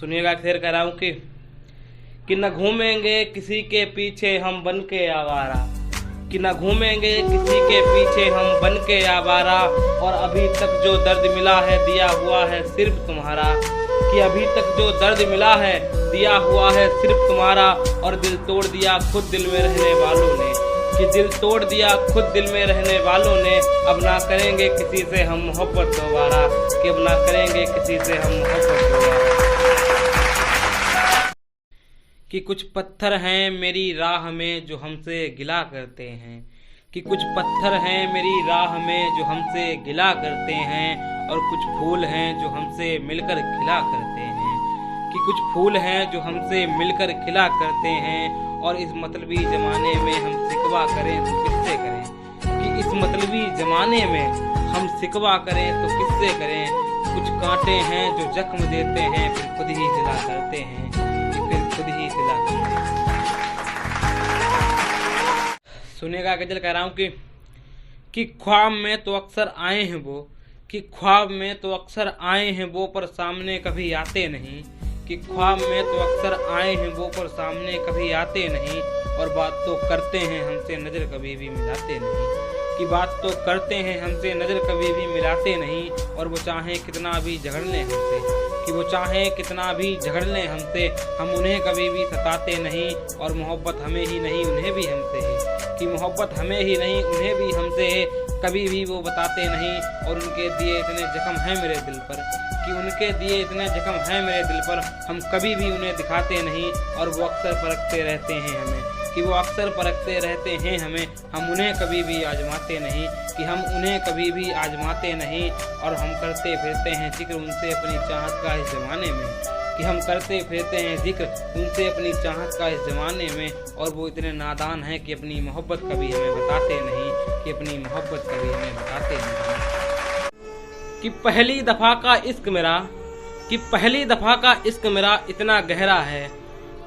सुनिएगा शेर कह रहा हूँ कि न घूमेंगे किसी के पीछे हम बन के आवारा, कि न घूमेंगे किसी के पीछे हम बन के आवारा, और अभी तक जो दर्द मिला है दिया हुआ है सिर्फ तुम्हारा, कि अभी तक जो दर्द मिला है दिया हुआ है सिर्फ तुम्हारा, और दिल तोड़ दिया खुद दिल में रहने वालों ने, कि दिल तोड़ दिया खुद दिल में रहने वालों ने, अब ना करेंगे किसी से हम मोहब्बत दोबारा, कि अब ना करेंगे किसी से हम मोहब्बत दोबारा। कि कुछ पत्थर हैं मेरी राह में जो हमसे गिला करते हैं, कि कुछ पत्थर हैं मेरी राह में जो हमसे गिला करते हैं, और कुछ फूल हैं जो हमसे मिलकर खिला करते हैं, कि कुछ फूल हैं जो हमसे मिलकर खिला करते हैं, और इस मतलबी ज़माने में हम सिकवा करें तो किससे करें, कि इस मतलबी ज़माने में हम सिकवा करें तो किससे करें, कुछ कांटे हैं जो जख्म देते हैं फिर खुद ही सिला करते हैं, कि फिर खुद ही सिला करते हैं। सुनेगा गजल कह रहा हूँ कि ख्वाब में तो अक्सर आए हैं वो, कि ख्वाब में तो अक्सर आए हैं वो पर सामने कभी आते नहीं, कि ख्वाब में तो अक्सर आए हैं वो पर सामने कभी आते नहीं, और बात तो करते हैं हमसे नज़र कभी भी मिलाते नहीं, कि बात तो करते हैं हमसे नज़र कभी भी मिलाते नहीं, और वो चाहें कितना भी झगड़ लें हमसे, कि वो चाहें कितना भी झगड़ लें हमसे, हम उन्हें कभी भी सताते नहीं, और मोहब्बत हमें ही नहीं उन्हें भी हमसे है, कि मोहब्बत हमें ही नहीं उन्हें भी हमसे है, कभी भी वो बताते नहीं, और उनके दिए इतने जख्म हैं मेरे दिल पर, कि उनके दिए इतने जख्म हैं मेरे दिल पर, हम कभी भी उन्हें दिखाते नहीं, और वो अक्सर परखते रहते हैं हमें, कि वो अक्सर परखते रहते हैं हमें, हम उन्हें कभी भी आजमाते नहीं, कि हम उन्हें कभी भी आजमाते नहीं, और हम करते फिरते हैं जिक्र उनसे अपनी चाहत का इस ज़माने में, कि हम करते फिरते हैं जिक्र उनसे अपनी चाहत का इस ज़माने में, और वो इतने नादान हैं कि अपनी मोहब्बत कभी हमें बताते नहीं, कि अपनी मोहब्बत कभी हमें बताते नहीं। कि पहली दफ़ा का इश्क मेरा, कि पहली दफ़ा का इश्क मेरा इतना गहरा है,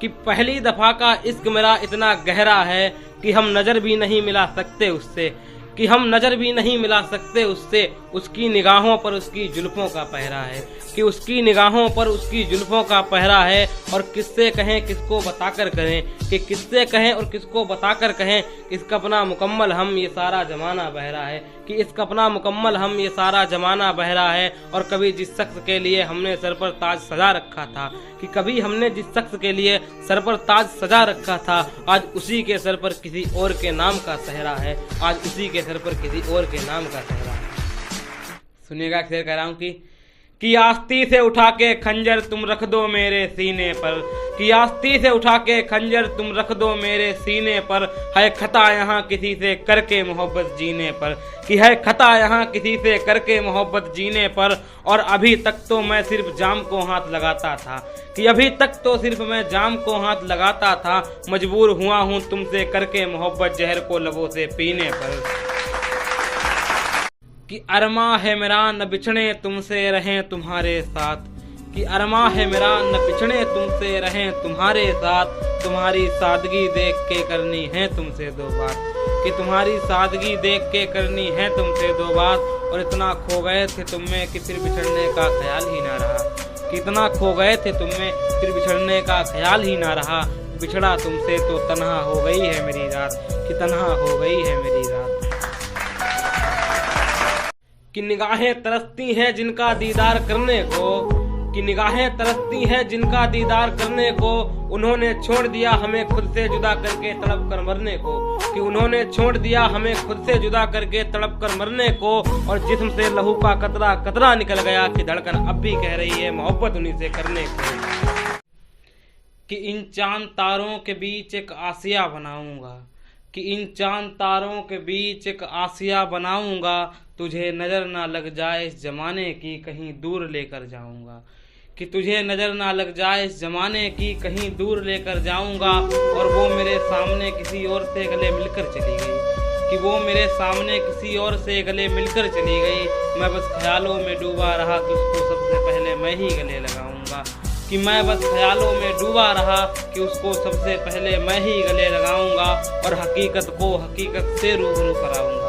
कि पहली दफ़ा का इश्क मेरा इतना गहरा है, कि हम नज़र भी नहीं मिला सकते उससे, कि हम नज़र भी नहीं मिला सकते उससे, उसकी निगाहों पर उसकी जुल्फ़ों का पहरा है, कि उसकी निगाहों पर उसकी जुल्फ़ों का पहरा है, और किससे कहें किसको बताकर करें, कि किससे कहें और किसको बताकर कहें, इसका अपना मुकम्मल हम ये सारा ज़माना बहरा है, कि इसका अपना मुकम्मल हम ये सारा ज़माना बहरा है, और कभी जिस शख्स के लिए हमने सर पर ताज सजा रखा था, कि कभी हमने जिस शख्स के लिए सर पर ताज सजा रखा था, आज उसी के सर पर किसी और के नाम का सहरा है, आज उसी के सर पर किसी और के नाम का सहरा है। सुनिएगा शेर कह रहा हूँ कि आस्ती से उठा के खंजर तुम रख दो मेरे सीने पर, कि आस्ती से उठा के खंजर तुम रख दो मेरे सीने पर, है खता यहाँ किसी से करके मोहब्बत जीने पर, कि है खता यहाँ किसी से करके मोहब्बत जीने पर, और अभी तक तो मैं सिर्फ जाम को हाथ लगाता था, कि अभी तक तो सिर्फ मैं जाम को हाथ लगाता था, मजबूर हुआ हूँ तुमसे करके मोहब्बत जहर को लबों से पीने पर, कि अरमा है मेरा न बिछड़े तुमसे रहें तुम्हारे साथ, कि अरमा है मेरा न बिछड़े तुमसे रहें तुम्हारे साथ, तुम्हारी सादगी देख के करनी है तुमसे दो बात, कि तुम्हारी सादगी देख के करनी है तुमसे दो बात, और इतना खो गए थे तुम में कि फिर बिछड़ने का ख्याल ही ना रहा, कि इतना खो गए थे तुम में फिर बिछड़ने का ख्याल ही ना रहा, बिछड़ा तुमसे तो तन्हा हो गई है मेरी रात, कि तन्हा हो गई है मेरी रात। कि निगाहें तरसती हैं जिनका दीदार करने को, कि निगाहें तरसती हैं जिनका दीदार करने को, उन्होंने छोड़ दिया हमें खुद से जुदा करके तड़प कर मरने को, कि उन्होंने छोड़ दिया हमें खुद से जुदा करके तड़प कर मरने को, और जिस्म से लहू का कतरा कतरा निकल गया, कि धड़कन अब भी कह रही है मोहब्बत उन्हीं से करने को, कि इन चांद तारों के बीच एक आसिया बनाऊंगा, कि इन चांद तारों के बीच एक आसिया बनाऊंगा, तुझे नज़र ना लग जाए इस ज़माने की कहीं दूर लेकर जाऊंगा, कि तुझे नज़र ना लग जाए इस ज़माने की कहीं दूर लेकर जाऊंगा, और वो मेरे सामने किसी और से गले मिलकर चली गई, कि वो मेरे सामने किसी और से गले मिलकर चली गई, मैं बस ख्यालों में डूबा रहा कि उसको सबसे पहले मैं ही गले लगाऊंगा, कि मैं बस ख्यालों में डूबा रहा कि उसको सबसे पहले मैं ही गले लगाऊंगा, और हकीकत को हकीकत से रूबरू कराऊंगा,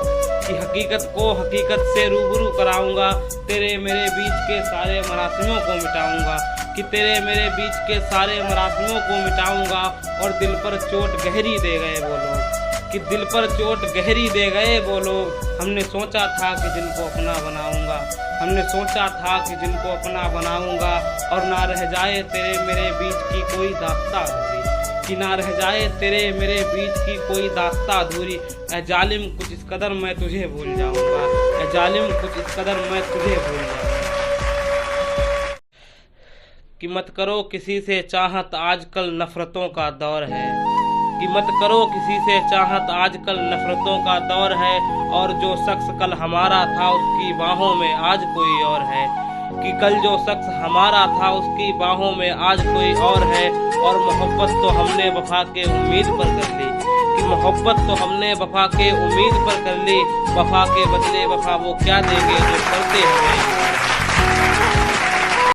कि हकीकत को हकीकत से रूबरू कराऊंगा, तेरे मेरे बीच के सारे मरासिमों को मिटाऊंगा, कि तेरे मेरे बीच के सारे मरासिमों को मिटाऊंगा। और दिल पर चोट गहरी दे गए वो लोग, कि दिल पर चोट गहरी दे गए वो लोग। हमने सोचा था कि जिनको अपना बनाऊंगा, हमने सोचा था कि जिनको अपना बनाऊंगा। और ना रह जाए तेरे मेरे बीच की कोई दास्तां अधूरी, कि ना रह जाए तेरे मेरे बीच की कोई दास्तां अधूरी। ऐ जालिम कुछ इस कदर मैं तुझे भूल जाऊंगा, ऐ जालिम कुछ इस कदर मैं तुझे भूल जाऊंगा। कि मत करो किसी से चाहत आजकल नफरतों का दौर है, कि मत करो किसी से चाहत आजकल नफरतों का दौर है। और जो शख्स कल हमारा था उसकी बाहों में आज कोई और है, कि कल जो शख्स हमारा था उसकी बाहों में आज कोई और है। और मोहब्बत तो हमने वफा के उम्मीद पर कर ली, कि मोहब्बत तो हमने वफा के उम्मीद पर कर ली। वफा के बदले वफा वो क्या देंगे जो